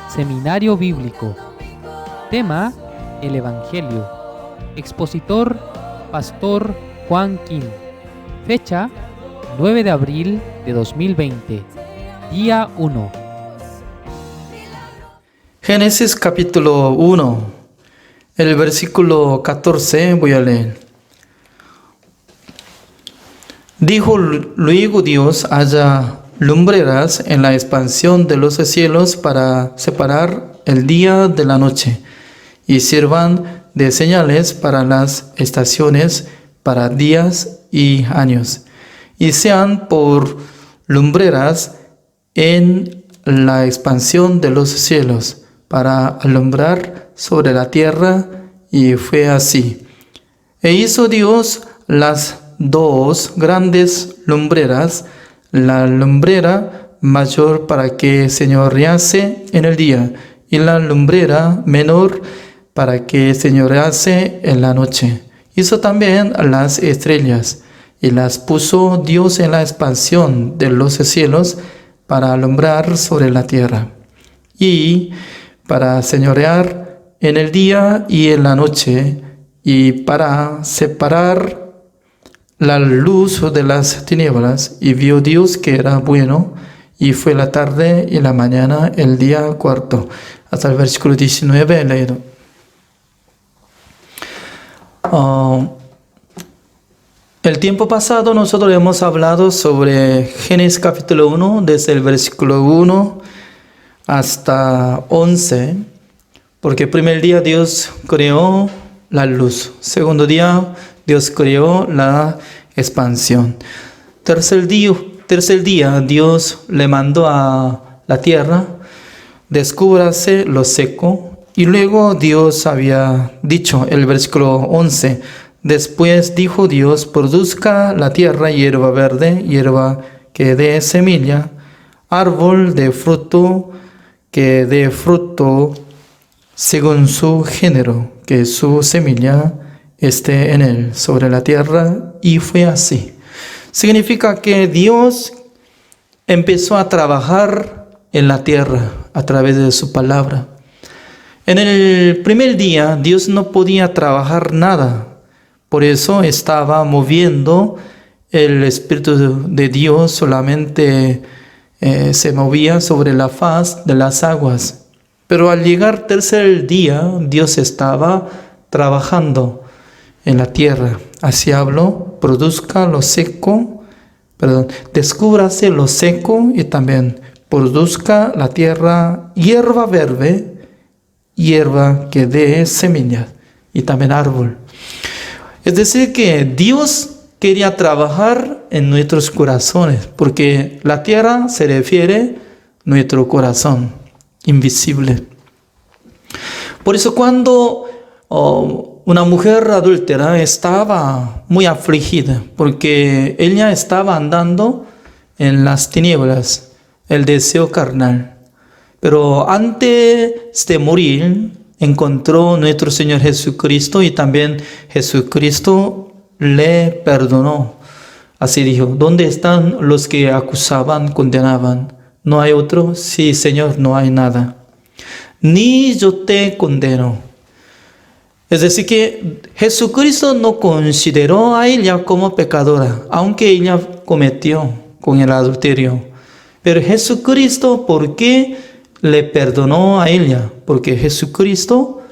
Seminario Bíblico. Tema: el Evangelio. Expositor: Pastor Juan Kim. Fecha: 9 de abril de 2020. Día 1. Génesis capítulo 1. El versículo 14 voy a leer. Dijo luego Dios: haya lumbreras en la expansión de los cielos para separar el día de la noche, y sirvan de señales para las estaciones, para días y años, y sean por lumbreras en la expansión de los cielos, para alumbrar sobre la tierra. Y fue así. E hizo Dios las dos grandes lumbreras, la lumbrera mayor para que señorease en el día, y la lumbrera menor para que señorease en la noche. Hizo también las estrellas, y las puso Dios en la expansión de los cielos para alumbrar sobre la tierra, y para señorear en el día y en la noche, y para separar la luz de las tinieblas. Y vio Dios que era bueno, y fue la tarde y la mañana el día cuarto. Hasta el versículo 19 he leído. El tiempo pasado nosotros hemos hablado sobre Génesis capítulo 1, desde el versículo 1 hasta 11, porque el primer día Dios creó la luz, segundo día Dios creó la expansión, tercer día Dios le mandó a la tierra: descúbrase lo seco. Y luego Dios había dicho, el versículo 11, después dijo Dios: produzca la tierra hierba verde, hierba que dé semilla, árbol de fruto que dé fruto según su género, que su semilla esté en él, sobre la tierra. Y fue así. Significa que Dios empezó a trabajar en la tierra a través de su palabra. En el primer día Dios no podía trabajar nada, por eso estaba moviendo el Espíritu de Dios, solamente se movía sobre la faz de las aguas. Pero al llegar tercer día, Dios estaba trabajando en la tierra. Así habló: descúbrase lo seco, y también produzca la tierra hierba verde, hierba que dé semillas, y también árbol. Es decir, que Dios quería trabajar en nuestros corazones, porque la tierra se refiere a nuestro corazón invisible. Por eso cuando una mujer adúltera estaba muy afligida, porque ella estaba andando en las tinieblas, el deseo carnal. Pero antes de morir, encontró nuestro Señor Jesucristo, y también Jesucristo le perdonó. Así dijo: ¿dónde están los que acusaban, condenaban? ¿No hay otro? Sí, Señor, no hay nada. Ni yo te condeno. Es decir, que Jesucristo no consideró a ella como pecadora, aunque ella cometió con el adulterio. Pero Jesucristo, ¿por qué le perdonó a ella? Porque Jesucristo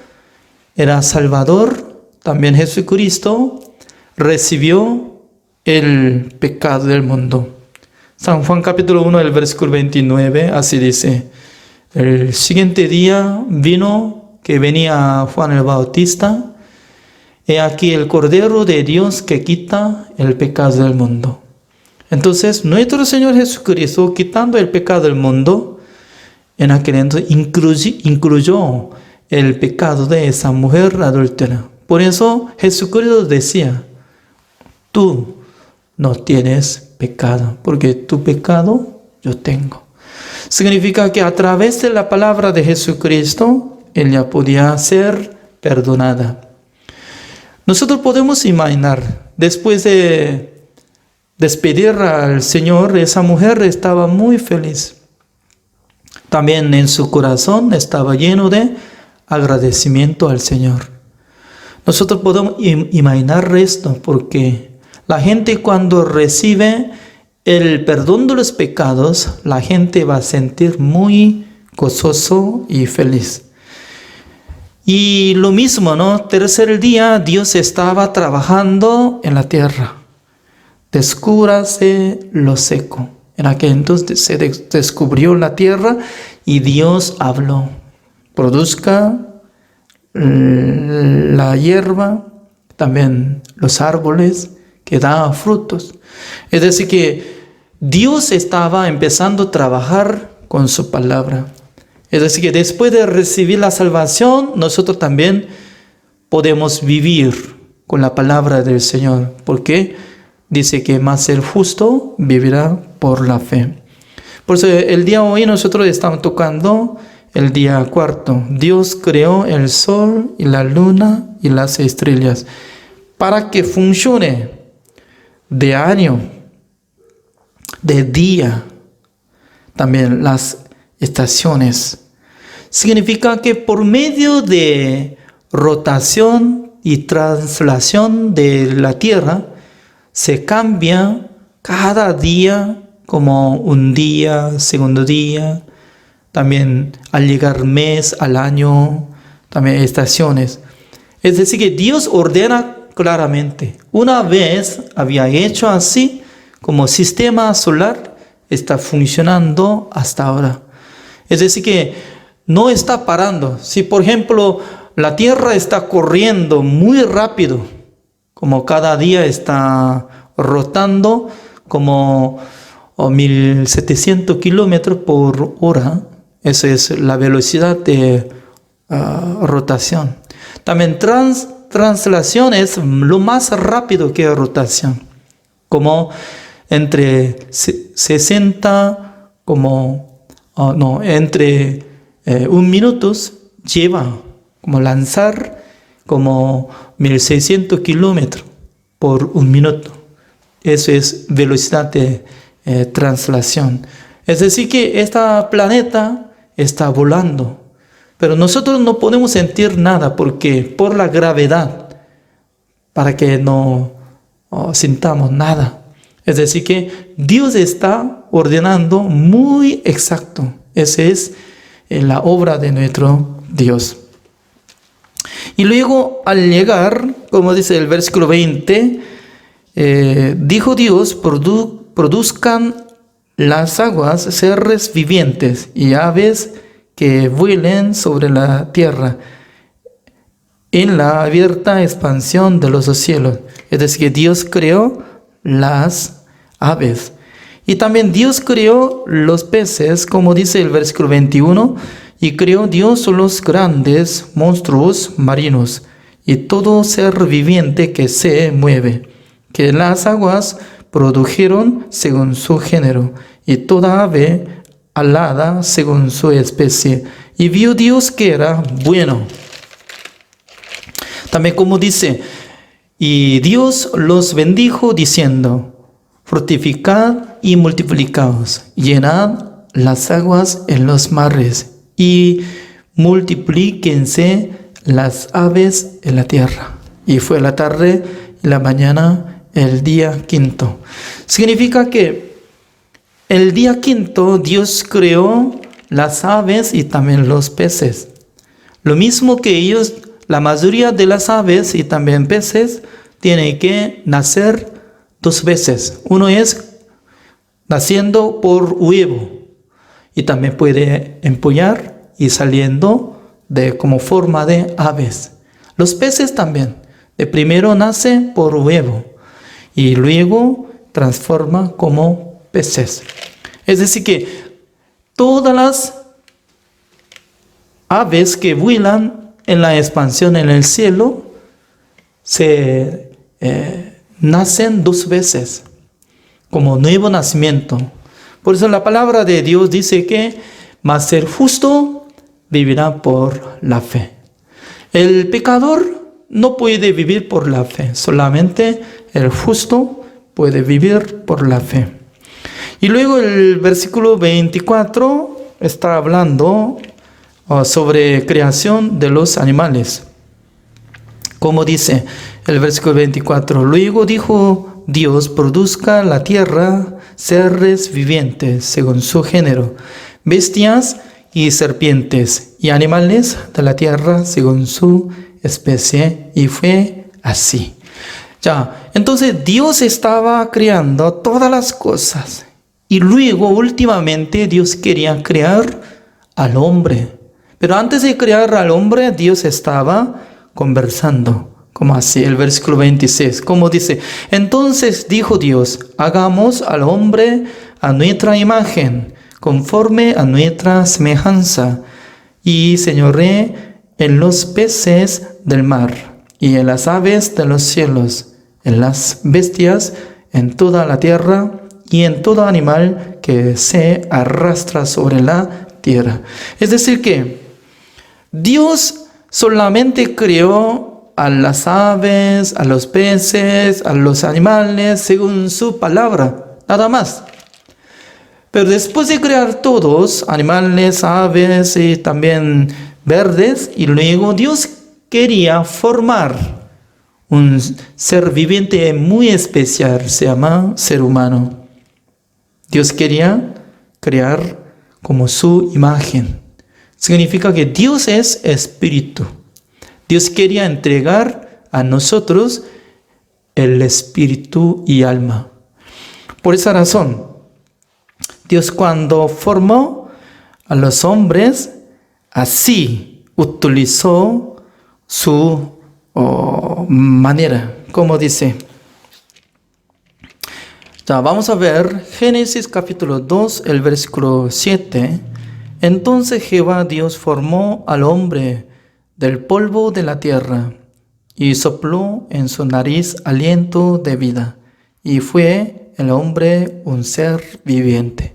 era Salvador. También Jesucristo recibió el pecado del mundo. San Juan capítulo 1, el versículo 29, así dice: el siguiente día venía Juan el Bautista. He aquí el Cordero de Dios que quita el pecado del mundo. Entonces nuestro Señor Jesucristo, quitando el pecado del mundo, en aquel entonces incluyó el pecado de esa mujer adúltera. Por eso Jesucristo decía: tú no tienes pecado, porque tu pecado yo tengo. Significa que a través de la palabra de Jesucristo, ella podía ser perdonada. Nosotros podemos imaginar, después de despedir al Señor, esa mujer estaba muy feliz. También en su corazón estaba lleno de agradecimiento al Señor. Nosotros podemos imaginar esto porque la gente cuando recibe el perdón de los pecados, la gente va a sentir muy gozoso y feliz. Y lo mismo, ¿no? Tercer día, Dios estaba trabajando en la tierra. Descúbrase lo seco. En aquel entonces se descubrió la tierra y Dios habló. Produzca la hierba, también los árboles que dan frutos. Es decir, que Dios estaba empezando a trabajar con su palabra. Es decir, que después de recibir la salvación, nosotros también podemos vivir con la palabra del Señor. Porque dice que más el justo vivirá por la fe. Por eso el día de hoy nosotros estamos tocando el día 4. Dios creó el sol y la luna y las estrellas para que funcione de año, de día, también las estaciones. Significa que por medio de rotación y traslación de la tierra, se cambia cada día como un día, segundo día, también al llegar mes, al año, también estaciones. Es decir, que Dios ordena claramente. Una vez había hecho así, como sistema solar, está funcionando hasta ahora. Es decir, que no está parando. Si, por ejemplo, la Tierra está corriendo muy rápido, como cada día está rotando como 1700 kilómetros por hora. Esa es la velocidad de rotación. También translación es lo más rápido que rotación. Como entre 60, entre 1 minuto lleva como lanzar como 1600 kilómetros por 1 minuto. Eso es velocidad de translación. Es decir, que este planeta está volando, pero nosotros no podemos sentir nada porque por la gravedad, para que no sintamos nada. Es decir, que Dios está ordenando muy exacto. Esa es la obra de nuestro Dios. Y luego al llegar, como dice el versículo 20, dijo Dios, produzcan las aguas seres vivientes y aves que vuelen sobre la tierra en la abierta expansión de los cielos. Es decir, que Dios creó las aves. Y también Dios creó los peces, como dice el versículo 21, y creó Dios los grandes monstruos marinos y todo ser viviente que se mueve, que las aguas produjeron según su género, y toda ave alada según su especie. Y vio Dios que era bueno. También como dice, y Dios los bendijo diciendo, fructificad y multiplicaos, llenad las aguas en los mares, y multiplíquense las aves en la tierra. Y fue la tarde y la mañana el día 5. Significa que el día 5 Dios creó las aves y también los peces. Lo mismo que ellos, la mayoría de las aves y también peces tienen que nacer 2 veces. Uno es naciendo por huevo y también puede empollar y saliendo como forma de aves. Los peces también, de primero nace por huevo y luego transforma como peces. Es decir que todas las aves que vuelan en la expansión en el cielo se nacen 2 veces como nuevo nacimiento. Por eso la palabra de Dios dice que mas el justo vivirá por la fe. El pecador no puede vivir por la fe, solamente el justo puede vivir por la fe. Y luego el versículo 24 está hablando sobre creación de los animales. Como dice el versículo 24, luego dijo Dios, produzca la tierra seres vivientes según su género, bestias y serpientes, y animales de la tierra según su especie, y fue así. Ya, entonces Dios estaba creando todas las cosas, y luego últimamente Dios quería crear al hombre. Pero antes de crear al hombre, Dios estaba conversando. Como así, el versículo 26, como dice, entonces dijo Dios, hagamos al hombre a nuestra imagen, conforme a nuestra semejanza, y señoré en los peces del mar, y en las aves de los cielos, en las bestias, en toda la tierra, y en todo animal que se arrastra sobre la tierra. Es decir que Dios solamente creó a las aves, a los peces, a los animales, según su palabra, nada más. Pero después de crear todos, animales, aves y también verdes, y luego Dios quería formar un ser viviente muy especial, se llama ser humano. Dios quería crear como su imagen. Significa que Dios es espíritu. Dios quería entregar a nosotros el espíritu y alma. Por esa razón, Dios cuando formó a los hombres, así utilizó su manera, como dice. Ya, vamos a ver Génesis capítulo 2, el versículo 7. Entonces Jehová Dios formó al hombre del polvo de la tierra, y sopló en su nariz aliento de vida, y fue el hombre un ser viviente.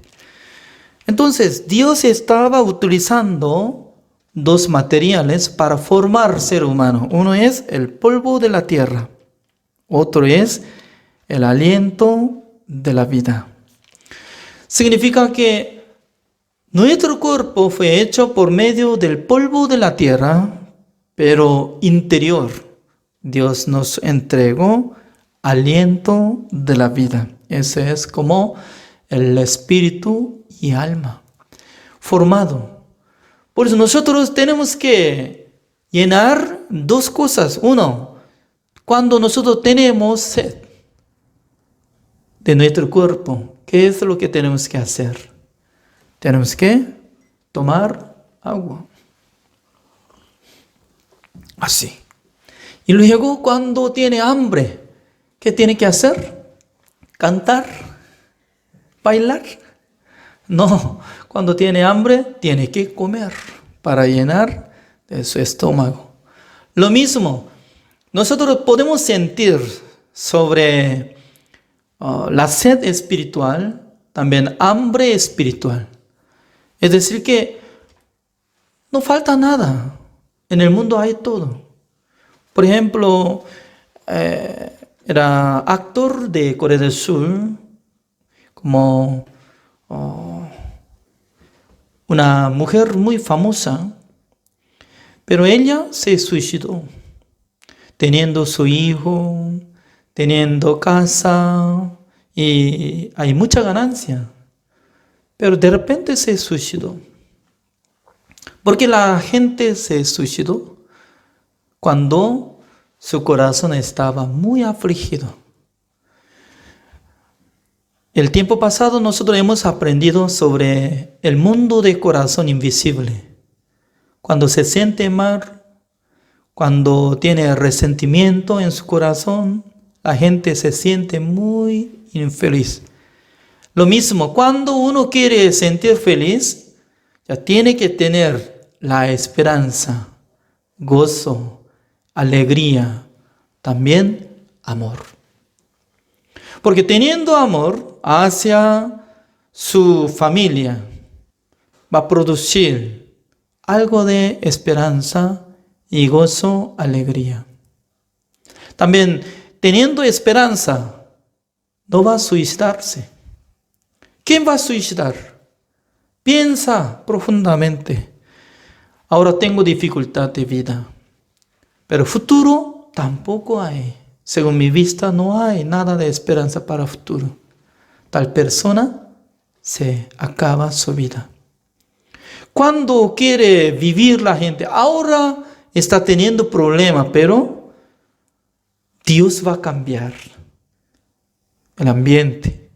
Entonces, Dios estaba utilizando dos materiales para formar ser humano. Uno es el polvo de la tierra, otro es el aliento de la vida. Significa que nuestro cuerpo fue hecho por medio del polvo de la tierra, pero interior. Dios nos entregó aliento de la vida. Ese es como el espíritu y alma formado. Por eso nosotros tenemos que llenar dos cosas. Uno, cuando nosotros tenemos sed de nuestro cuerpo, ¿qué es lo que tenemos que hacer? Tenemos que tomar agua. Así. Y luego cuando tiene hambre, ¿qué tiene que hacer? ¿Cantar? ¿Bailar? No, cuando tiene hambre, tiene que comer para llenar de su estómago. Lo mismo, nosotros podemos sentir sobre la sed espiritual, también hambre espiritual. Es decir que no falta nada. En el mundo hay todo. Por ejemplo, era actor de Corea del Sur, como una mujer muy famosa, pero ella se suicidó, teniendo su hijo, teniendo casa, y hay mucha ganancia, pero de repente se suicidó. ¿Por qué la gente se suicidó? Cuando su corazón estaba muy afligido. El tiempo pasado nosotros hemos aprendido sobre el mundo de corazón invisible. Cuando se siente mal, cuando tiene resentimiento en su corazón, la gente se siente muy infeliz. Lo mismo, cuando uno quiere sentir feliz, ya tiene que tener la esperanza, gozo, alegría, también amor. Porque teniendo amor hacia su familia, va a producir algo de esperanza y gozo, alegría. También teniendo esperanza, no va a suicidarse. ¿Quién va a suicidar? Piensa profundamente. Ahora tengo dificultad de vida, pero futuro tampoco hay. Según mi vista, no hay nada de esperanza para el futuro. Tal persona se acaba su vida. Cuando quiere vivir la gente, ahora está teniendo problemas, pero Dios va a cambiar el ambiente.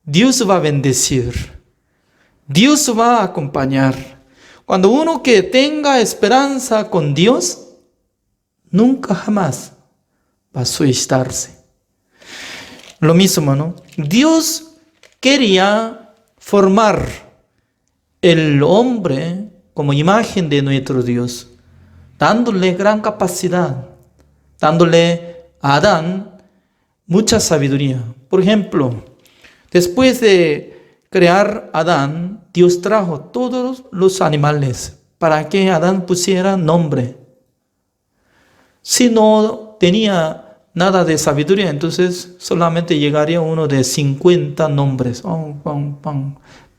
Dios va a bendecir. Dios va a acompañar. Cuando uno que tenga esperanza con Dios, nunca jamás va a suicidarse. Lo mismo, ¿no? Dios quería formar el hombre como imagen de nuestro Dios, dándole gran capacidad, dándole a Adán mucha sabiduría. Por ejemplo, después de crear a Adán, Dios trajo todos los animales para que Adán pusiera nombre. Si no tenía nada de sabiduría, entonces solamente llegaría uno de 50 nombres.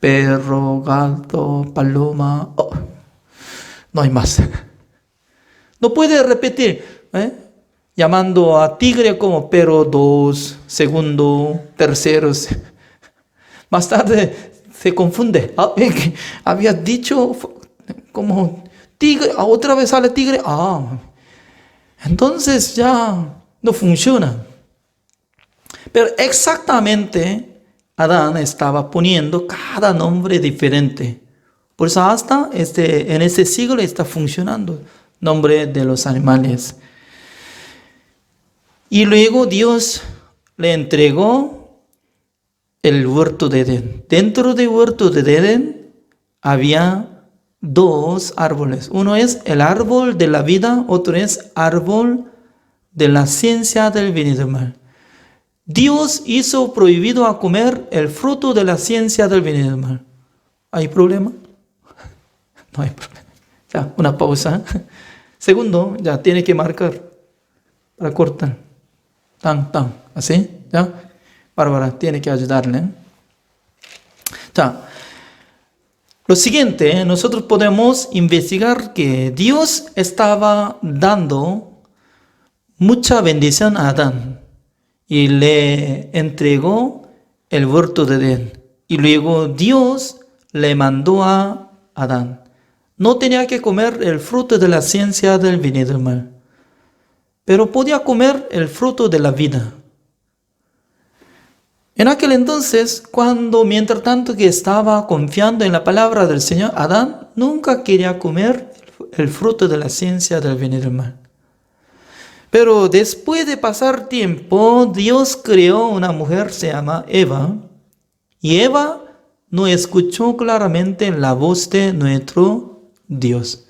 Perro, gato, paloma. No hay más. No puede repetir, llamando a tigre como perro 2, segundo, tercero. Más tarde se confunde. Había dicho como tigre, otra vez sale tigre. Entonces ya no funciona. Pero exactamente Adán estaba poniendo cada nombre diferente. Por eso hasta en ese siglo está funcionando nombre de los animales. Y luego Dios le entregó el huerto de Edén. Dentro del huerto de Edén había 2 árboles. Uno es el árbol de la vida, otro es árbol de la ciencia del bien y del mal. Dios hizo prohibido a comer el fruto de la ciencia del bien y del mal. ¿Hay problema? No hay problema. Ya, una pausa. Segundo, ya tiene que marcar para cortar. Tan, así, ya. Bárbara tiene que ayudarle. Ya. Lo siguiente, nosotros podemos investigar que Dios estaba dando mucha bendición a Adán y le entregó el huerto de Edén. Y luego Dios le mandó a Adán. No tenía que comer el fruto de la ciencia del bien y del mal, pero podía comer el fruto de la vida. En aquel entonces, mientras tanto que estaba confiando en la palabra del Señor, Adán nunca quería comer el fruto de la ciencia del bien y del mal. Pero después de pasar tiempo, Dios creó una mujer, se llama Eva, y Eva no escuchó claramente la voz de nuestro Dios,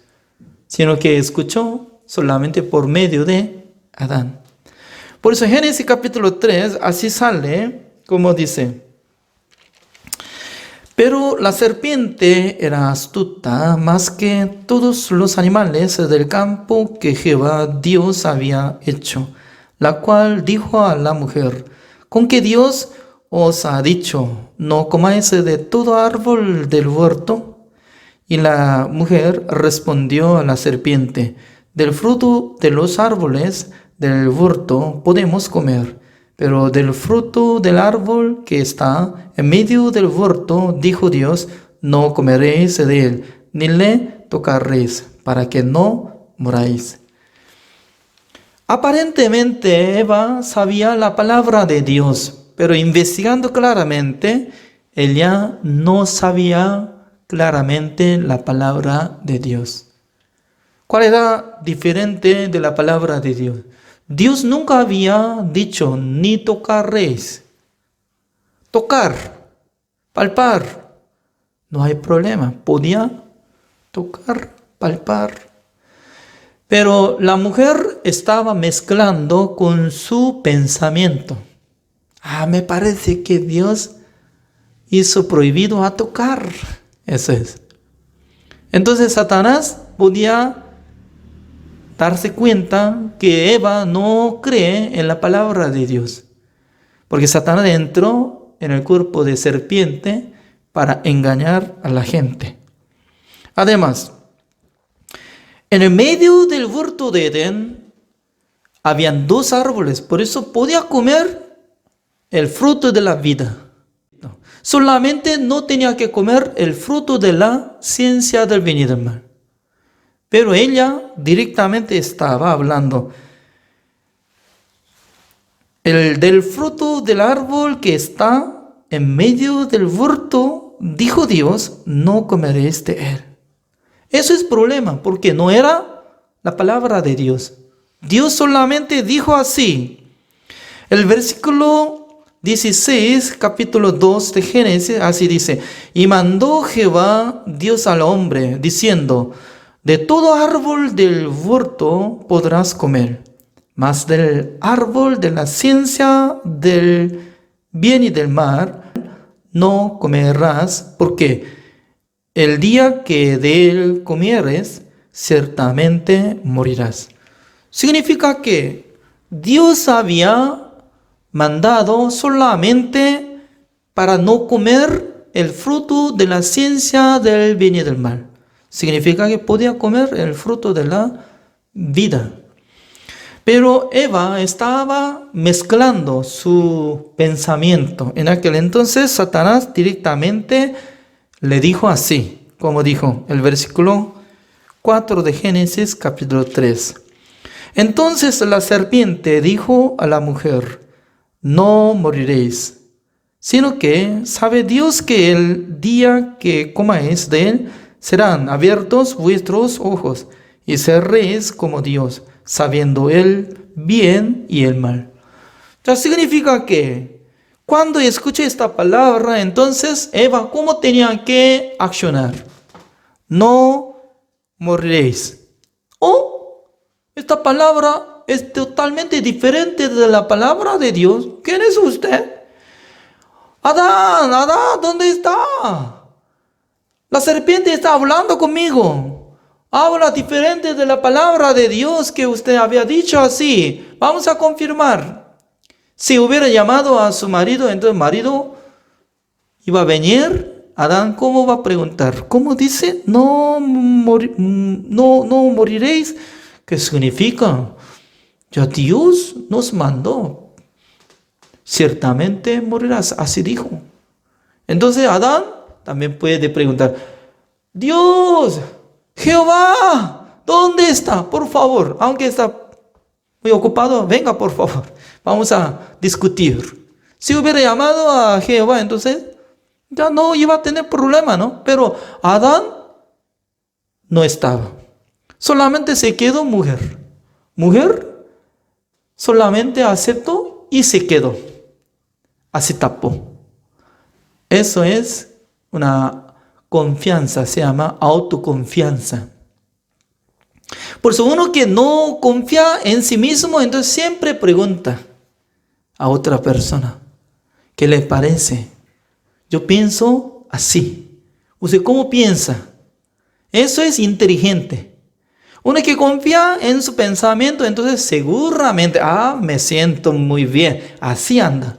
sino que escuchó solamente por medio de Adán. Por eso en Génesis capítulo 3, así sale, como dice: pero la serpiente era astuta más que todos los animales del campo que Jehová Dios había hecho, la cual dijo a la mujer: ¿con qué Dios os ha dicho, no comáis de todo árbol del huerto? Y la mujer respondió a la serpiente: del fruto de los árboles del huerto podemos comer, pero del fruto del árbol que está en medio del huerto, dijo Dios, no comeréis de él, ni le tocaréis, para que no muráis. Aparentemente Eva sabía la palabra de Dios, pero investigando claramente, ella no sabía claramente la palabra de Dios. ¿Cuál era diferente de la palabra de Dios? Dios nunca había dicho ni tocaréis. Tocar, palpar, no hay problema. Podía tocar, palpar. Pero la mujer estaba mezclando con su pensamiento. Me parece que Dios hizo prohibido a tocar. Eso es. Entonces Satanás podía darse cuenta que Eva no cree en la palabra de Dios. Porque Satanás entró en el cuerpo de serpiente, para engañar a la gente. Además, en el medio del huerto de Edén habían 2 árboles, por eso podía comer el fruto de la vida. Solamente no tenía que comer el fruto de la ciencia del bien y del mal. Pero ella directamente estaba hablando del fruto del árbol que está en medio del huerto, dijo Dios, no comeréis de él. Eso es problema, porque no era la palabra de Dios. Dios solamente dijo así. El versículo 16, capítulo 2 de Génesis, así dice: y mandó Jehová Dios al hombre, diciendo: de todo árbol del huerto podrás comer, mas del árbol de la ciencia del bien y del mal no comerás, porque el día que de él comieres, ciertamente morirás. Significa que Dios había mandado solamente para no comer el fruto de la ciencia del bien y del mal. Significa que podía comer el fruto de la vida. Pero Eva estaba mezclando su pensamiento. En aquel entonces Satanás directamente le dijo así, como dijo el versículo 4 de Génesis capítulo 3. Entonces la serpiente dijo a la mujer: no moriréis, sino que sabe Dios que el día que comáis de él, serán abiertos vuestros ojos, y seréis como Dios, sabiendo el bien y el mal. Ya significa que cuando escuché esta palabra, entonces Eva, ¿cómo tenía que accionar? No moriréis. Esta palabra es totalmente diferente de la palabra de Dios. ¿Quién es usted? Adán, ¿dónde está? La serpiente está hablando conmigo. Habla diferente de la palabra de Dios que usted había dicho así. Vamos a confirmar. Si hubiera llamado a su marido, entonces el marido iba a venir. Adán, ¿cómo va a preguntar? ¿Cómo dice? No moriréis. ¿Qué significa? Ya Dios nos mandó. Ciertamente morirás. Así dijo. Entonces Adán también puede preguntar: Dios, Jehová, ¿dónde está? Por favor, aunque está muy ocupado, venga por favor. Vamos a discutir. Si hubiera llamado a Jehová, entonces ya no iba a tener problema, ¿no? Pero Adán no estaba. Solamente se quedó mujer. Mujer solamente aceptó y se quedó. Así tapó. Eso es una confianza, se llama autoconfianza. Por eso uno que no confía en sí mismo, entonces siempre pregunta a otra persona: ¿qué le parece? Yo pienso así. ¿Usted cómo piensa? Eso es inteligente. Uno que confía en su pensamiento, entonces seguramente, me siento muy bien. Así anda.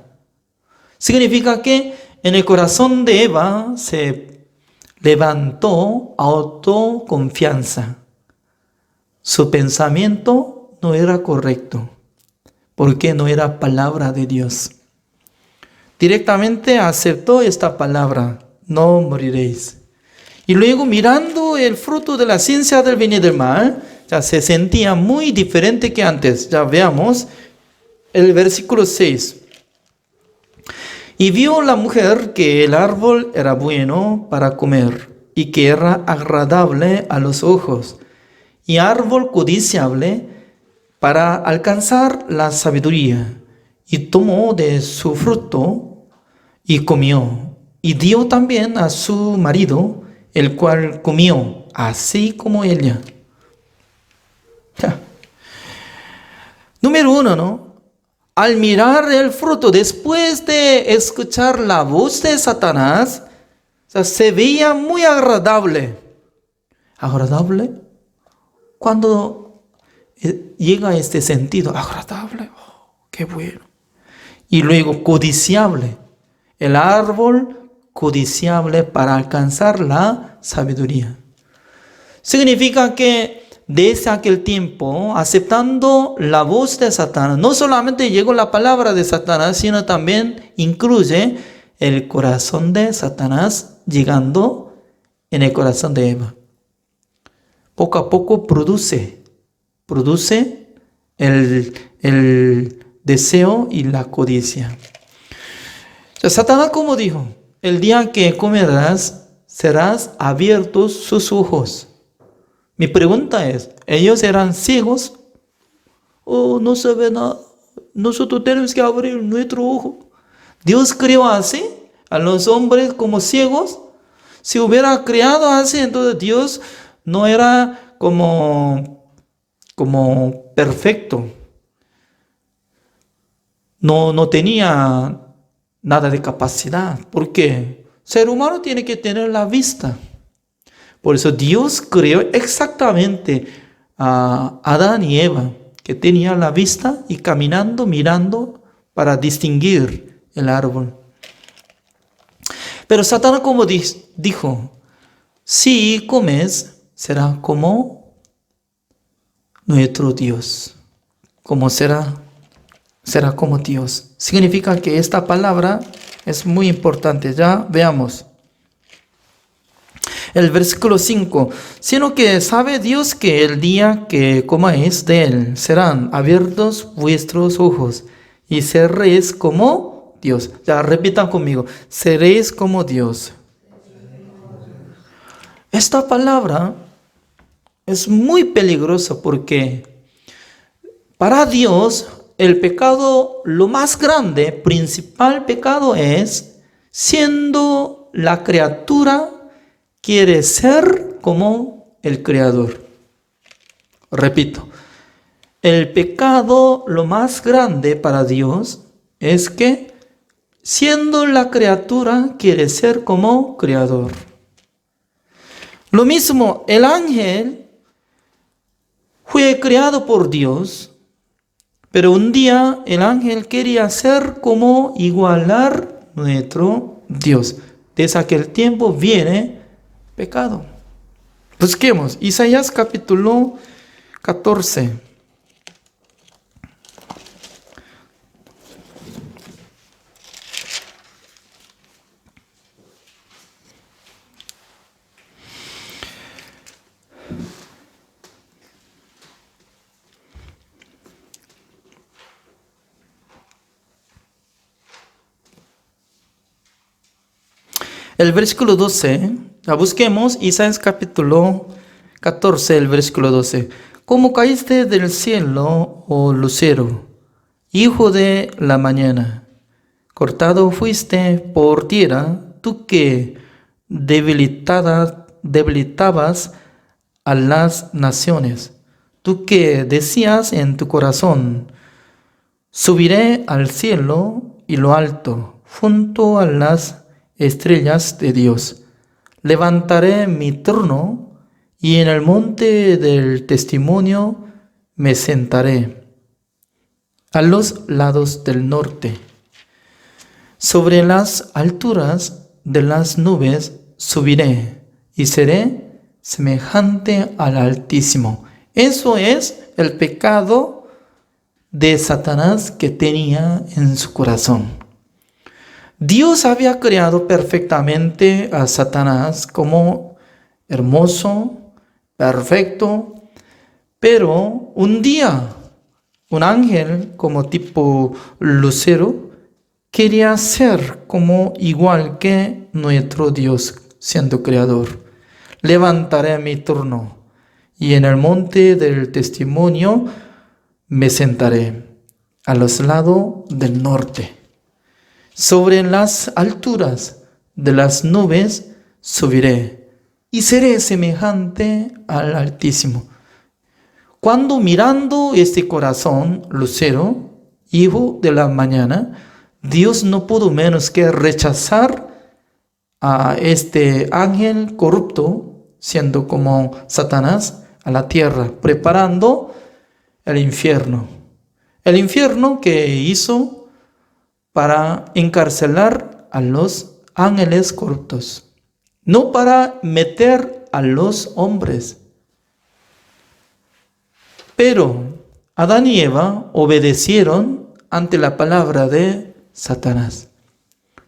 Significa que en el corazón de Eva se levantó autoconfianza. Su pensamiento no era correcto, porque no era palabra de Dios. Directamente aceptó esta palabra: no moriréis. Y luego, mirando el fruto de la ciencia del bien y del mal, ya se sentía muy diferente que antes. Ya veamos el versículo 6. Y vio la mujer que el árbol era bueno para comer, y que era agradable a los ojos, y árbol codiciable para alcanzar la sabiduría. Y tomó de su fruto y comió, y dio también a su marido, el cual comió, así como ella. Número 1, ¿no? Al mirar el fruto, después de escuchar la voz de Satanás, se veía muy agradable. ¿Agradable? Cuando llega a este sentido, agradable, qué bueno. Y luego codiciable. El árbol codiciable para alcanzar la sabiduría. Significa que desde aquel tiempo, aceptando la voz de Satanás, no solamente llegó la palabra de Satanás, sino también incluye el corazón de Satanás llegando en el corazón de Eva. Poco a poco produce el deseo y la codicia. Satanás, como dijo, el día que comerás, serás abiertos sus ojos. Mi pregunta es, ¿ellos eran ciegos? ¿O no se ve nada? Nosotros tenemos que abrir nuestro ojo. ¿Dios creó así a los hombres como ciegos? Si hubiera creado así, entonces Dios no era como perfecto. No tenía nada de capacidad. ¿Por qué? El ser humano tiene que tener la vista. Por eso Dios creó exactamente a Adán y Eva, que tenían la vista y caminando, mirando para distinguir el árbol. Pero Satanás, como dijo, si comes, será como nuestro Dios. Como será como Dios. Significa que esta palabra es muy importante. Ya veamos. El versículo 5, sino que sabe Dios que el día que comáis de él, serán abiertos vuestros ojos y seréis como Dios. Ya repitan conmigo, seréis como Dios. Esta palabra es muy peligrosa porque para Dios el pecado, lo más grande, principal pecado es siendo la criatura quiere ser como el Creador. Repito, el pecado, lo más grande para Dios es que siendo la criatura quiere ser como Creador. Lo mismo, el ángel fue creado por Dios, pero un día el ángel quería ser como igualar nuestro Dios. Desde aquel tiempo viene pecado. Busquemos Isaías capítulo 14. El versículo 12, la busquemos, Isaías capítulo 14, el versículo 12. Como caíste del cielo, oh lucero, hijo de la mañana, cortado fuiste por tierra, tú que debilitabas a las naciones, tú que decías en tu corazón, subiré al cielo y lo alto, junto a las estrellas de Dios. Levantaré mi trono y en el monte del testimonio me sentaré a los lados del norte. Sobre las alturas de las nubes subiré y seré semejante al Altísimo. Eso es el pecado de Satanás que tenía en su corazón. Dios había creado perfectamente a Satanás como hermoso, perfecto, pero un día un ángel como tipo lucero quería ser como igual que nuestro Dios siendo creador. Levantaré mi trono y en el monte del testimonio me sentaré a los lados del norte. Sobre las alturas de las nubes subiré y seré semejante al Altísimo. Cuando mirando este corazón lucero, hijo de la mañana, Dios no pudo menos que rechazar a este ángel corrupto, siendo como Satanás, a la tierra, preparando el infierno. El infierno que hizo para encarcelar a los ángeles corruptos, no para meter a los hombres. Pero Adán y Eva obedecieron ante la palabra de Satanás.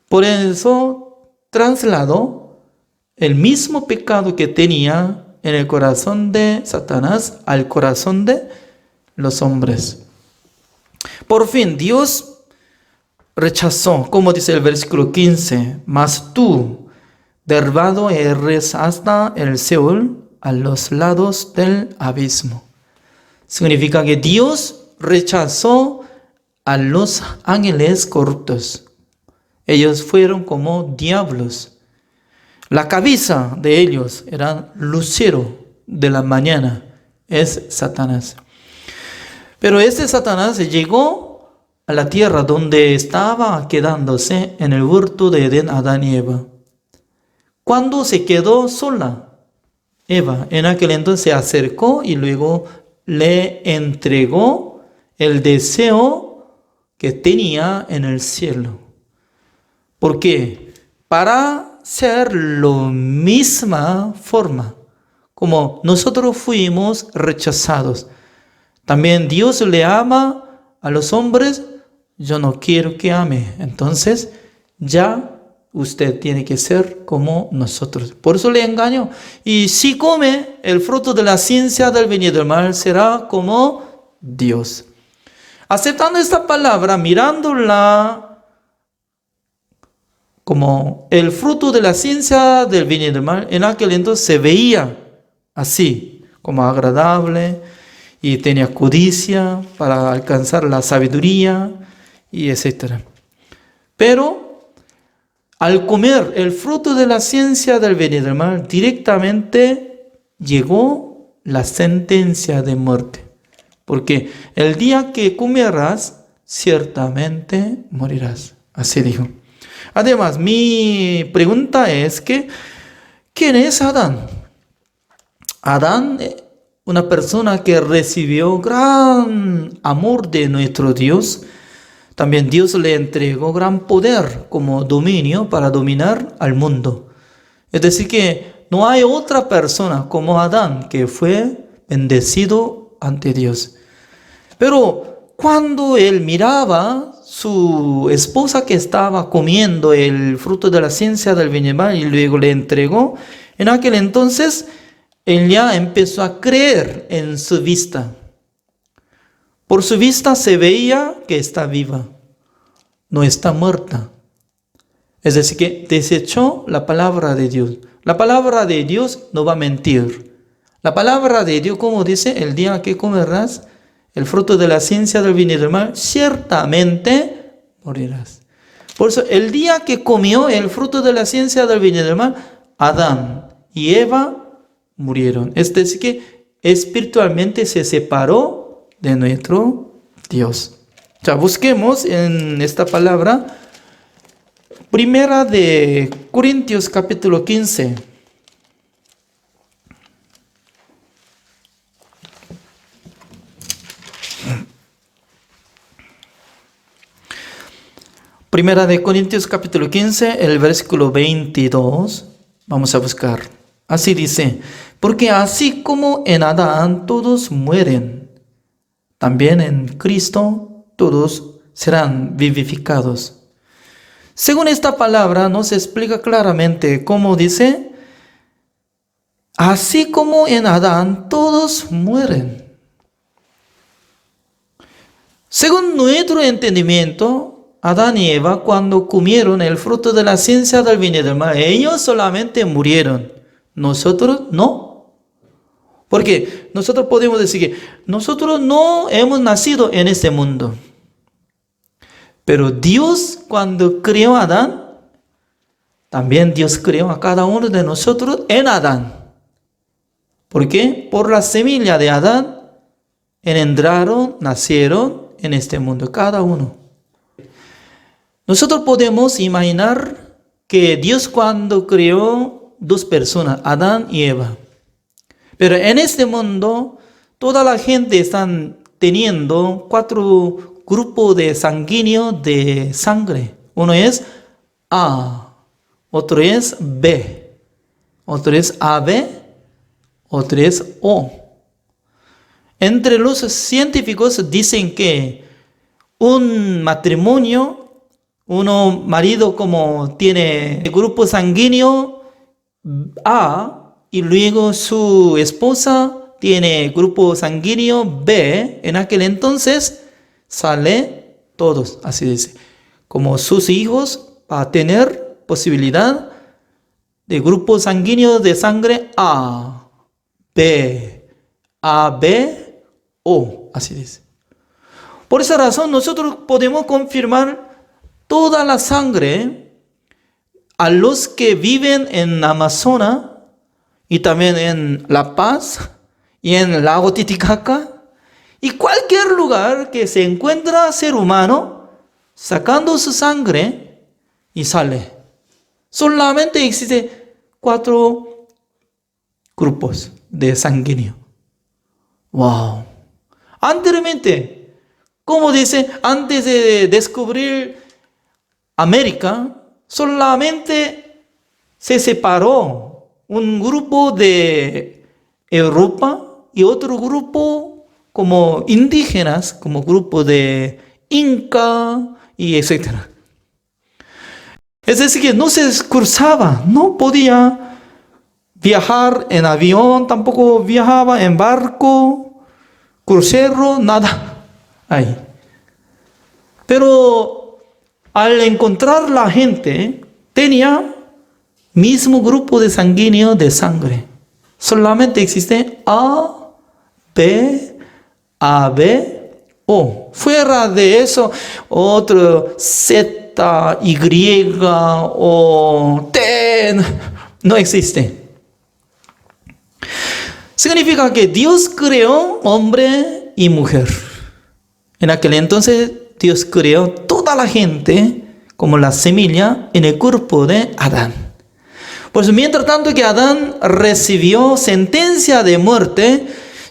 Por eso trasladó el mismo pecado que tenía en el corazón de Satanás al corazón de los hombres. Por fin, Dios rechazó, como dice el versículo 15, mas tú, derribado eres hasta el Seol, a los lados del abismo. Significa que Dios rechazó a los ángeles corruptos. Ellos fueron como diablos. La cabeza de ellos era lucero de la mañana, es Satanás. Pero este Satanás llegó a la tierra donde estaba quedándose en el huerto de Edén Adán y Eva. Cuando se quedó sola, Eva en aquel entonces se acercó y luego le entregó el deseo que tenía en el cielo. ¿Por qué? Para ser la misma forma como nosotros fuimos rechazados. También Dios le ama a los hombres. Yo no quiero que ame. Entonces ya usted tiene que ser como nosotros. Por eso le engañó. Y si come el fruto de la ciencia del bien y del mal, será como Dios. Aceptando esta palabra, mirándola como el fruto de la ciencia del bien y del mal, en aquel entonces se veía así, como agradable, y tenía codicia para alcanzar la sabiduría, y etc. Pero al comer el fruto de la ciencia del bien y del mal, directamente llegó la sentencia de muerte. Porque el día que comerás, ciertamente morirás. Así dijo. Además, mi pregunta es que, ¿quién es Adán? Adán, una persona que recibió gran amor de nuestro Dios. También Dios le entregó gran poder como dominio para dominar al mundo. Es decir que no hay otra persona como Adán que fue bendecido ante Dios. Pero cuando él miraba su esposa que estaba comiendo el fruto de la ciencia del bien y mal y luego le entregó, en aquel entonces él ya empezó a creer en su vista. Por su vista se veía que está viva, no está muerta. Es decir, que desechó la palabra de Dios. La palabra de Dios no va a mentir. La palabra de Dios, como dice, el día que comerás el fruto de la ciencia del bien y del mal, ciertamente morirás. Por eso, el día que comió el fruto de la ciencia del bien y del mal, Adán y Eva murieron. Es decir, que espiritualmente se separó de nuestro Dios. Ya busquemos en esta palabra, Primera de Corintios capítulo 15. Primera de Corintios capítulo 15, el versículo 22. Vamos a buscar. Así dice: porque así como en Adán todos mueren, también en Cristo todos serán vivificados. Según esta palabra nos explica claramente cómo dice: así como en Adán todos mueren. Según nuestro entendimiento, Adán y Eva, cuando comieron el fruto de la ciencia del bien y del mal, ellos solamente murieron. Nosotros no. Porque nosotros podemos decir que nosotros no hemos nacido en este mundo. Pero Dios, cuando creó a Adán, también Dios creó a cada uno de nosotros en Adán. ¿Por qué? Por la semilla de Adán engendraron, nacieron en este mundo, cada uno. Nosotros podemos imaginar que Dios cuando creó dos personas, Adán y Eva. Pero en este mundo, toda la gente está teniendo 4 grupos de sanguíneo de sangre. Uno es A, otro es B, otro es AB, otro es O. Entre los científicos dicen que un matrimonio, uno marido como tiene grupo sanguíneo A y luego su esposa tiene grupo sanguíneo B, en aquel entonces sale todos, así dice, como sus hijos va a tener posibilidad de grupo sanguíneo de sangre A, B, AB, O, así dice. Por esa razón nosotros podemos confirmar toda la sangre a los que viven en Amazonas y también en La Paz y en el lago Titicaca y cualquier lugar que se encuentra ser humano sacando su sangre y sale. Solamente existen 4 grupos de sanguíneo. Wow. Anteriormente, como dice, antes de descubrir América, solamente se separó un grupo de Europa y otro grupo como indígenas, como grupo de Inca y etc. Es decir, que no se cruzaba, no podía viajar en avión, tampoco viajaba en barco, crucero, nada ahí. Pero al encontrar la gente, tenía mismo grupo de sanguíneo de sangre. Solamente existe A, B, AB, O. Fuera de eso, otro Z, Y o T no existe. Significa que Dios creó hombre y mujer. En aquel entonces Dios creó toda la gente como la semilla en el cuerpo de Adán. Pues mientras tanto que Adán recibió sentencia de muerte,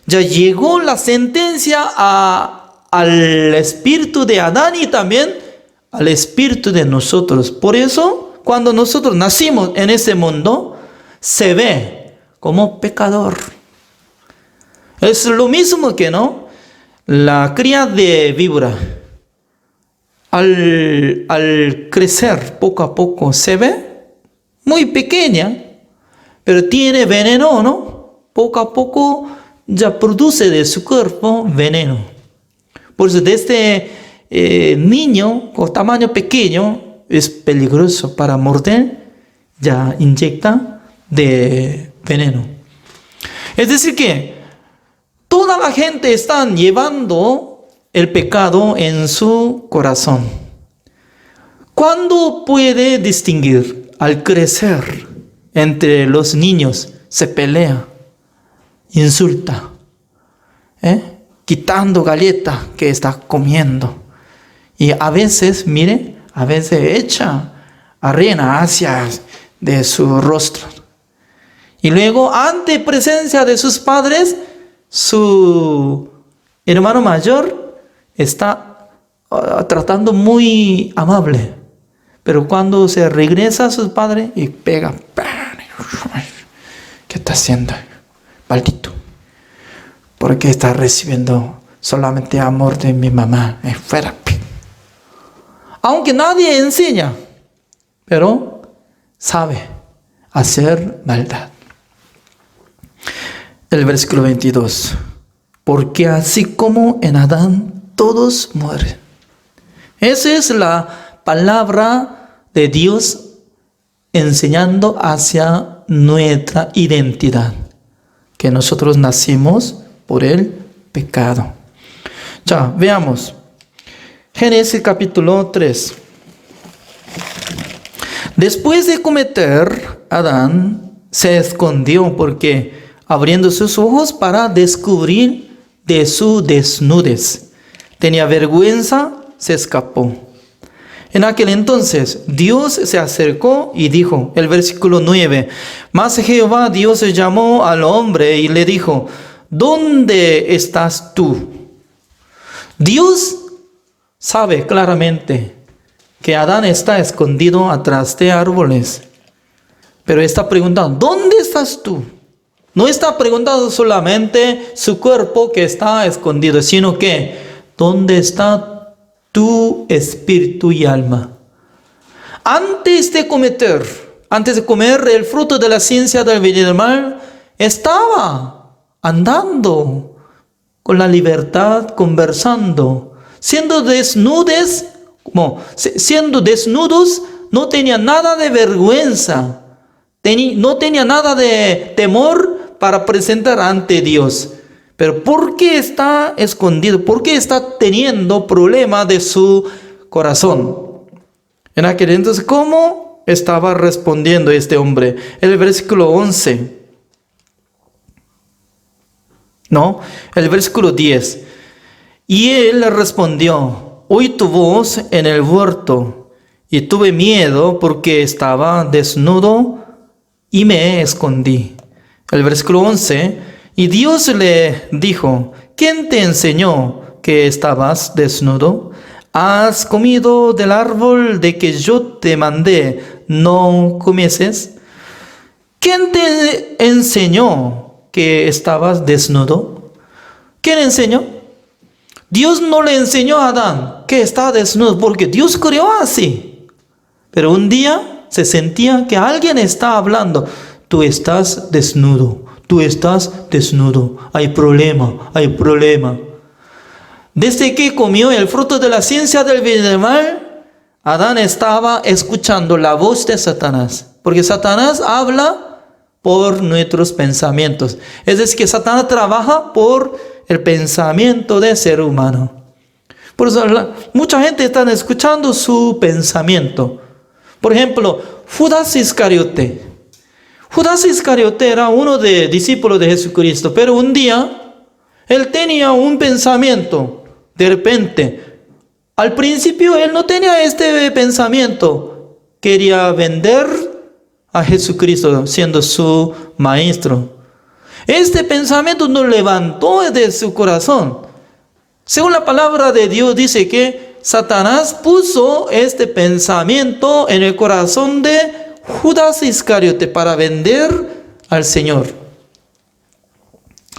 ya llegó la sentencia al espíritu de Adán y también al espíritu de nosotros. Por eso, cuando nosotros nacimos en ese mundo, se ve como pecador. Es lo mismo que, ¿no?, la cría de víbora. Al crecer poco a poco se ve muy pequeña, pero tiene veneno, ¿no? Poco a poco ya produce de su cuerpo veneno. Por eso desde niño con tamaño pequeño es peligroso para morder, ya inyecta de veneno. Es decir que toda la gente está llevando el pecado en su corazón. ¿Cuándo puede distinguir? Al crecer entre los niños se pelea, insulta, quitando galletas que está comiendo. Y a veces, mire, a veces echa arena hacia de su rostro. Y luego, ante presencia de sus padres, su hermano mayor está tratando muy amable. Pero cuando se regresa a sus padres y pega, ¿qué está haciendo? Maldito. ¿Por qué está recibiendo solamente amor de mi mamá? Fuera. Aunque nadie enseña, pero sabe hacer maldad. El versículo 22. Porque así como en Adán todos mueren. Esa es la palabra de Dios enseñando hacia nuestra identidad, que nosotros nacimos por el pecado. Ya, veamos. Génesis capítulo 3. Después de cometer, Adán se escondió porque abriendo sus ojos para descubrir de su desnudez. Tenía vergüenza, se escapó. En aquel entonces, Dios se acercó y dijo, el versículo 9, mas Jehová Dios llamó al hombre y le dijo, ¿dónde estás tú? Dios sabe claramente que Adán está escondido atrás de árboles Pero está preguntando, ¿dónde estás tú? No está preguntando solamente su cuerpo que está escondido, sino que, ¿dónde está tu espíritu y alma? Antes de comer el fruto de la ciencia del bien y del mal, estaba andando con la libertad, conversando, siendo desnudos, no tenía nada de vergüenza, no tenía nada de temor para presentar ante Dios. Pero ¿por qué está escondido? ¿Por qué está teniendo problema de su corazón? En aquel entonces, ¿cómo estaba respondiendo este hombre? El versículo 11. No, el versículo 10. Y él le respondió, oí tu voz en el huerto, y tuve miedo porque estaba desnudo y me escondí. El versículo 11. Y Dios le dijo, ¿quién te enseñó que estabas desnudo? ¿Has comido del árbol de que yo te mandé no comieses? ¿Quién te enseñó que estabas desnudo? ¿Quién enseñó? Dios no le enseñó a Adán que estaba desnudo porque Dios creó así. Pero un día se sentía que alguien está hablando. Tú estás desnudo, hay problema. Desde que comió el fruto de la ciencia del bien y del mal, Adán estaba escuchando la voz de Satanás. Porque Satanás habla por nuestros pensamientos. Es decir, que Satanás trabaja por el pensamiento del ser humano. Por eso mucha gente está escuchando su pensamiento. Por ejemplo, Judas Iscariote. Judas Iscariote era uno de discípulos de Jesucristo, pero un día él tenía un pensamiento. De repente, al principio él no tenía este pensamiento. Quería vender a Jesucristo siendo su maestro. Este pensamiento no levantó de su corazón. Según la palabra de Dios dice que Satanás puso este pensamiento en el corazón de Judas Iscariote para vender al Señor.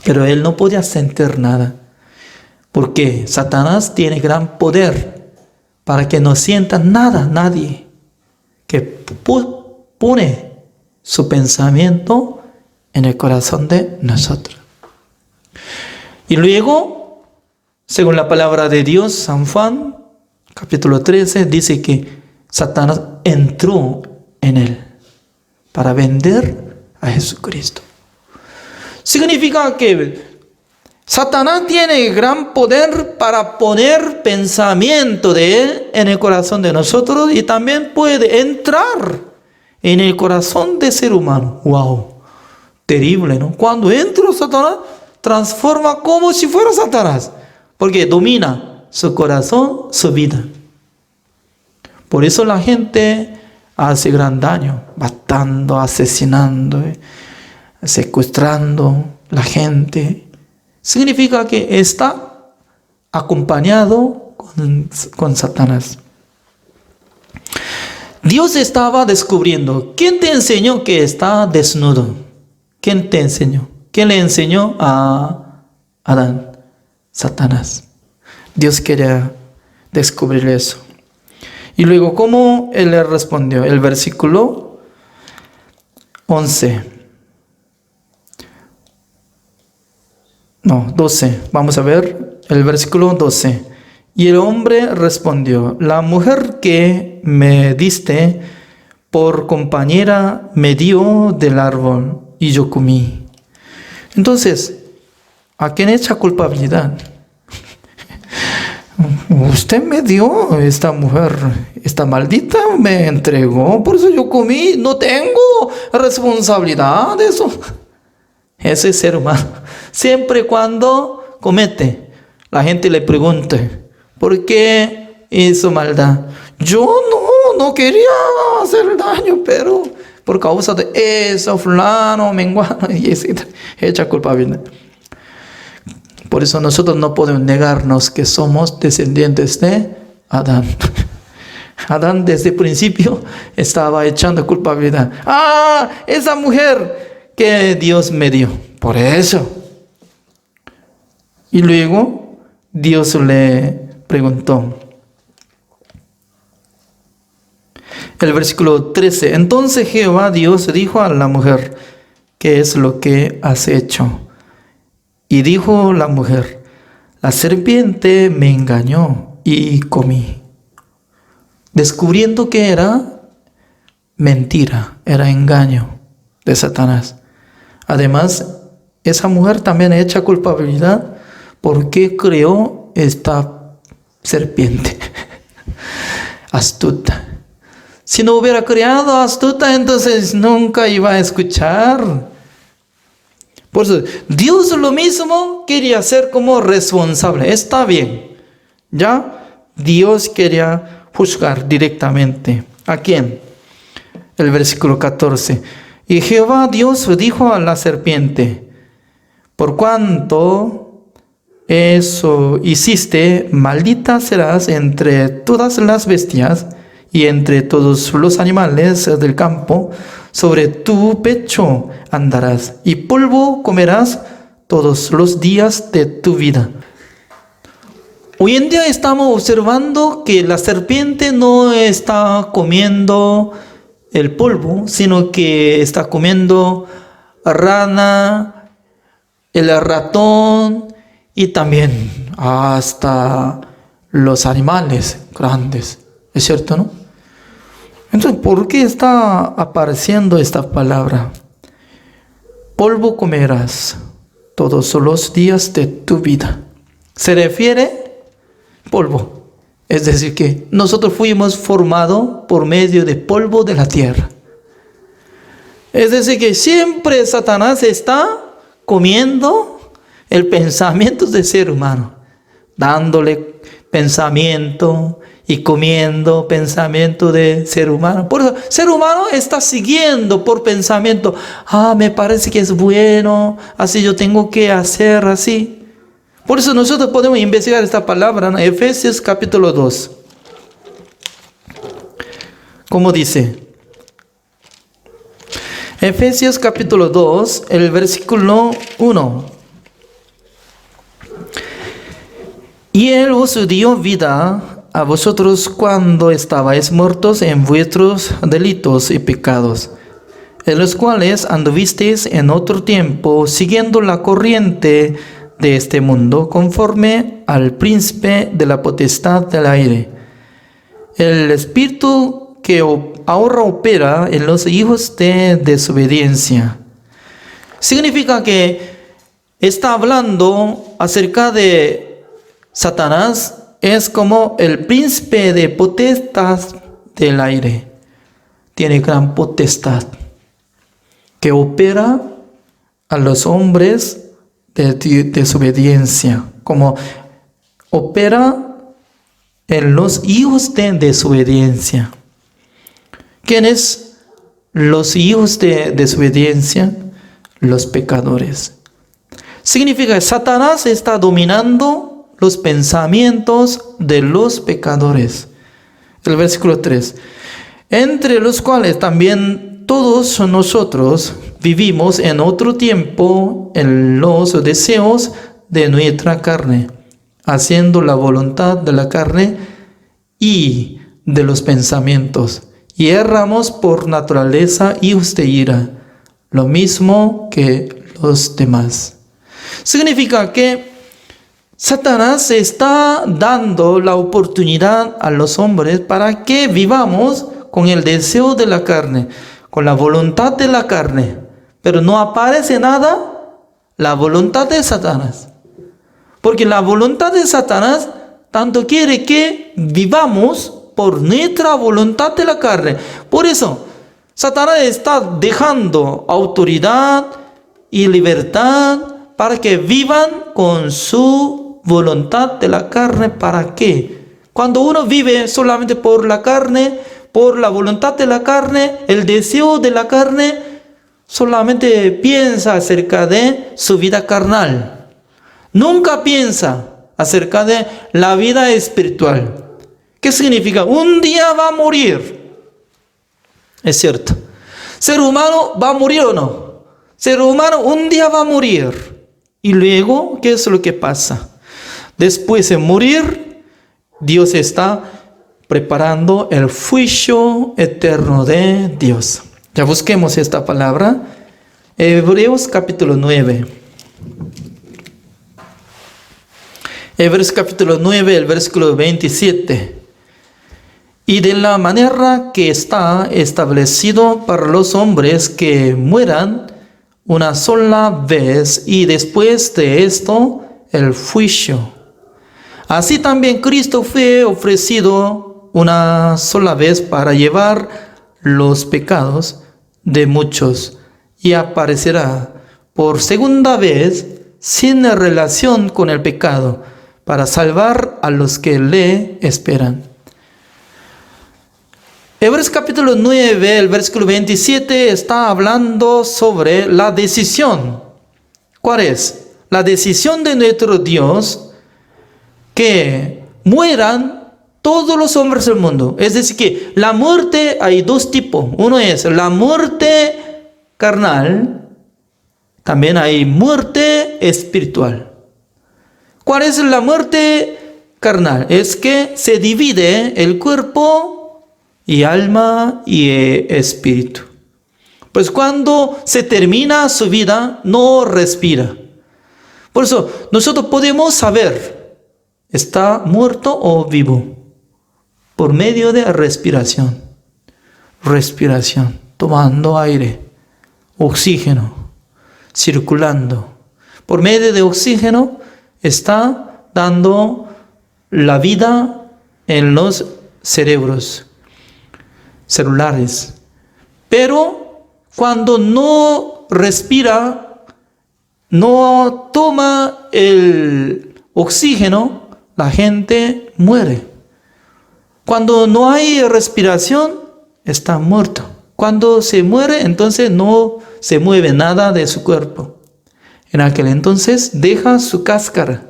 Pero él no podía sentir nada. Porque Satanás tiene gran poder para que no sienta nada nadie que pone su pensamiento en el corazón de nosotros. Y luego, según la palabra de Dios, San Juan, capítulo 13, dice que Satanás entró en él para vender a Jesucristo. Significa que Satanás tiene gran poder para poner pensamiento de él en el corazón de nosotros y también puede entrar en el corazón del ser humano. ¡Wow! Terrible, ¿no? Cuando entra Satanás, transforma como si fuera Satanás, porque domina su corazón, su vida. Por eso la gente hace gran daño, matando, asesinando, secuestrando la gente. Significa que está acompañado con Satanás. Dios estaba descubriendo. ¿Quién te enseñó que está desnudo? ¿Quién te enseñó? ¿Quién le enseñó a Adán? Satanás. Dios quería descubrir eso. Y luego, ¿cómo él le respondió? El versículo 11. No, 12. Vamos a ver el versículo 12. Y el hombre respondió, la mujer que me diste por compañera me dio del árbol y yo comí. Entonces, ¿a quién echa culpabilidad? Usted me dio, esta mujer, esta maldita me entregó, por eso yo comí, no tengo responsabilidad de eso. Ese ser humano, siempre cuando comete, la gente le pregunta, ¿por qué hizo maldad? Yo no quería hacer daño, pero por causa de eso, fulano, menguano, y echa culpabilidad. Por eso nosotros no podemos negarnos que somos descendientes de Adán. Adán desde el principio estaba echando culpabilidad. Esa mujer que Dios me dio. Por eso. Y luego Dios le preguntó. El versículo 13. Entonces Jehová Dios dijo a la mujer, ¿qué es lo que has hecho? Y dijo la mujer, la serpiente me engañó y comí. Descubriendo que era mentira, era engaño de Satanás. Además, esa mujer también echa culpabilidad porque creó esta serpiente astuta. Si no hubiera creado astuta, entonces nunca iba a escuchar. Por eso, Dios lo mismo quería ser como responsable. Está bien. Ya, Dios quería juzgar directamente. ¿A quién? El versículo 14. Y Jehová Dios dijo a la serpiente, por cuanto eso hiciste, maldita serás entre todas las bestias y entre todos los animales del campo. Sobre tu pecho andarás y polvo comerás todos los días de tu vida. Hoy en día estamos observando que la serpiente no está comiendo el polvo, sino que está comiendo rana, el ratón y también hasta los animales grandes. ¿Es cierto, no? Entonces, ¿por qué está apareciendo esta palabra? Polvo comerás todos los días de tu vida. Se refiere polvo. Es decir, que nosotros fuimos formados por medio de polvo de la tierra. Es decir, que siempre Satanás está comiendo el pensamiento del ser humano, dándole pensamiento y comiendo pensamiento de ser humano. Por eso, ser humano está siguiendo por pensamiento. Me parece que es bueno, así yo tengo que hacer así. Por eso nosotros podemos investigar esta palabra en Efesios capítulo 2. ¿Cómo dice? Efesios capítulo 2, el versículo 1. Y Él os dio vida a vosotros cuando estabais muertos en vuestros delitos y pecados, en los cuales anduvisteis en otro tiempo, siguiendo la corriente de este mundo, conforme al príncipe de la potestad del aire, el espíritu que ahora opera en los hijos de desobediencia. Significa que está hablando acerca de Satanás. Es como el príncipe de potestad del aire. Tiene gran potestad que opera a los hombres de desobediencia, como opera en los hijos de desobediencia. ¿Quiénes? Los hijos de desobediencia, los pecadores. Significa que Satanás está dominando los pensamientos de los pecadores. El versículo 3. Entre los cuales también todos nosotros vivimos en otro tiempo en los deseos de nuestra carne, haciendo la voluntad de la carne y de los pensamientos. Y éramos por naturaleza hijos de ira, lo mismo que los demás. Significa que Satanás está dando la oportunidad a los hombres para que vivamos con el deseo de la carne, con la voluntad de la carne. Pero no aparece nada la voluntad de Satanás. Porque la voluntad de Satanás tanto quiere que vivamos por nuestra voluntad de la carne. Por eso, Satanás está dejando autoridad y libertad para que vivan con su voluntad de la carne. ¿Para qué? Cuando uno vive solamente por la carne, por la voluntad de la carne, el deseo de la carne, solamente piensa acerca de su vida carnal. Nunca piensa acerca de la vida espiritual. ¿Qué significa? Un día va a morir. Es cierto. ¿Ser humano va a morir o no? Ser humano un día va a morir. Y luego, ¿qué es lo que pasa? Después de morir, Dios está preparando el juicio eterno de Dios. Ya busquemos esta palabra. Hebreos capítulo 9. Hebreos capítulo 9, el versículo 27. Y de la manera que está establecido para los hombres que mueran una sola vez y después de esto el juicio. Así también Cristo fue ofrecido una sola vez para llevar los pecados de muchos y aparecerá por segunda vez sin relación con el pecado para salvar a los que le esperan. Hebreos capítulo 9, el versículo 27 está hablando sobre la decisión. ¿Cuál es? La decisión de nuestro Dios que mueran todos los hombres del mundo. Es decir, que la muerte hay dos tipos. Uno es la muerte carnal, también hay muerte espiritual. ¿Cuál es la muerte carnal? Es que se divide el cuerpo y alma y espíritu. Pues cuando se termina su vida, no respira. Por eso nosotros podemos saber, ¿está muerto o vivo? Por medio de respiración. Respiración, tomando aire, oxígeno, circulando. Por medio de oxígeno está dando la vida en los cerebros celulares. Pero cuando no respira, no toma el oxígeno, la gente muere. Cuando no hay respiración, está muerto. Cuando se muere, entonces no se mueve nada de su cuerpo. En aquel entonces deja su cáscara.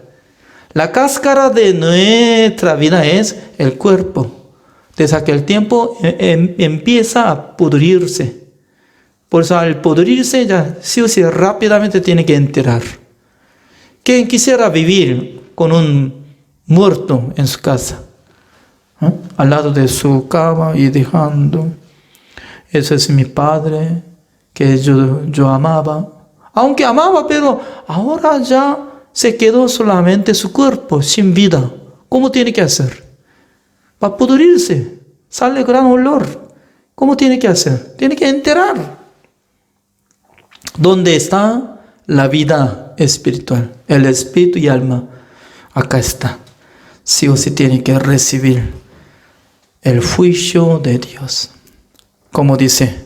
La cáscara de nuestra vida es el cuerpo. Desde aquel tiempo empieza a pudrirse. Por eso al pudrirse ya sí o sí rápidamente tiene que enterrar. ¿Quién quisiera vivir con un muerto en su casa? Al lado de su cama y dejando, ese es mi padre que yo amaba. Aunque amaba, pero ahora ya se quedó solamente su cuerpo sin vida. ¿Cómo tiene que hacer? Va a pudrirse, sale gran olor. ¿Cómo tiene que hacer? Tiene que enterrar. ¿Dónde está la vida espiritual? El espíritu y alma. Acá está. Sí o sí tiene que recibir el juicio de Dios. Como dice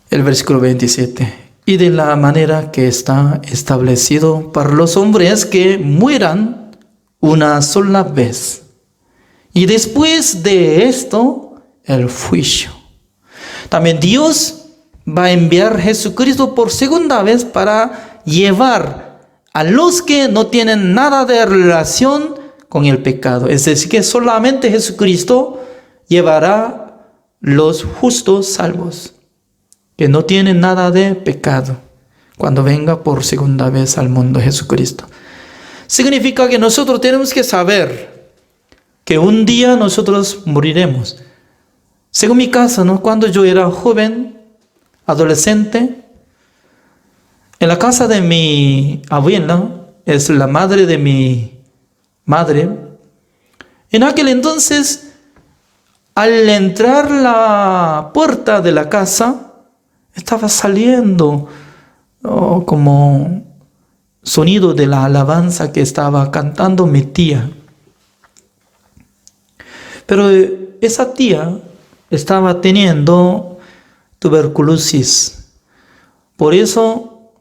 el versículo 27. Y de la manera que está establecido para los hombres que mueran una sola vez. Y después de esto, el juicio. También Dios va a enviar a Jesucristo por segunda vez para llevar a los que no tienen nada de relación con el pecado. Es decir, que solamente Jesucristo llevará los justos salvos, que no tienen nada de pecado, cuando venga por segunda vez al mundo Jesucristo. Significa que nosotros tenemos que saber que un día nosotros moriremos. Según mi caso, ¿no? Cuando yo era joven, adolescente, en la casa de mi abuela, es la madre de mi madre, en aquel entonces, al entrar la puerta de la casa, estaba saliendo como sonido de la alabanza que estaba cantando mi tía. Pero esa tía estaba teniendo tuberculosis. Por eso,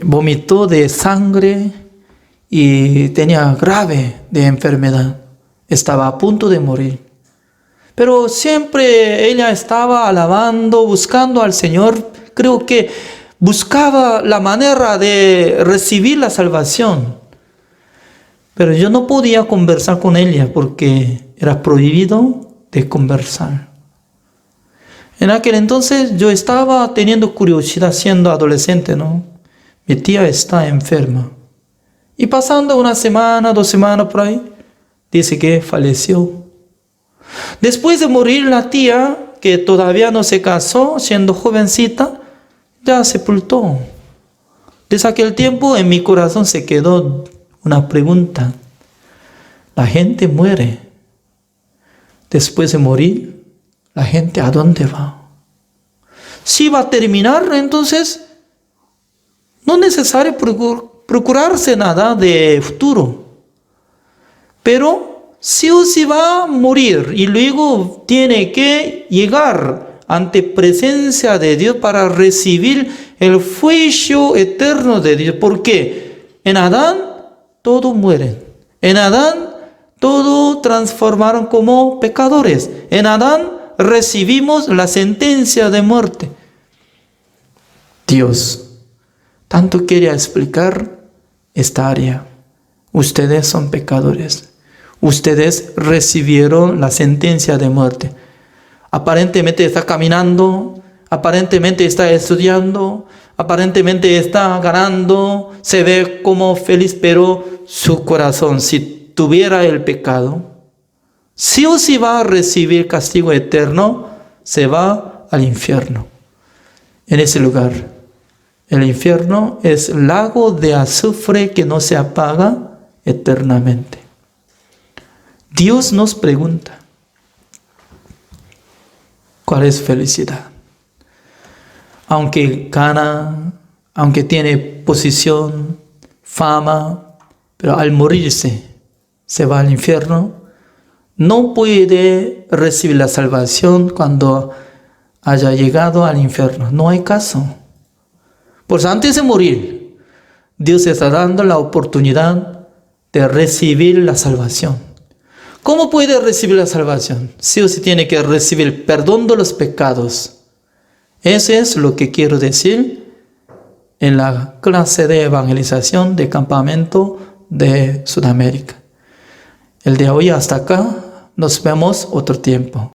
vomitó de sangre y tenía grave de enfermedad. Estaba a punto de morir. Pero siempre ella estaba alabando, buscando al Señor. Creo que buscaba la manera de recibir la salvación. Pero yo no podía conversar con ella porque era prohibido de conversar. En aquel entonces yo estaba teniendo curiosidad siendo adolescente, ¿no? Mi tía está enferma. Y pasando una semana, 2 semanas por ahí, dice que falleció. Después de morir la tía, que todavía no se casó, siendo jovencita, ya sepultó. Desde aquel tiempo en mi corazón se quedó una pregunta. La gente muere. Después de morir, la gente ¿a dónde va? Si va a terminar, entonces no es necesario procurarse nada de futuro. Pero sí o sí va a morir y luego tiene que llegar ante presencia de Dios para recibir el juicio eterno de Dios. ¿Por qué? En Adán todos mueren. En Adán todos transformaron como pecadores. En Adán recibimos la sentencia de muerte. Dios tanto quería explicar esta área. Ustedes son pecadores. Ustedes recibieron la sentencia de muerte. Aparentemente está caminando, aparentemente está estudiando, aparentemente está ganando, se ve como feliz, pero su corazón, si tuviera el pecado, sí o sí va a recibir castigo eterno, se va al infierno. En ese lugar, el infierno es lago de azufre que no se apaga eternamente. Dios nos pregunta, ¿cuál es felicidad? Aunque gana, aunque tiene posición, fama, pero al morirse se va al infierno, no puede recibir la salvación cuando haya llegado al infierno. No hay caso. Pues antes de morir, Dios está dando la oportunidad de recibir la salvación. ¿Cómo puede recibir la salvación? Sí o sí tiene que recibir el perdón de los pecados. Eso es lo que quiero decir en la clase de evangelización de campamento de Sudamérica. El de hoy hasta acá, nos vemos otro tiempo.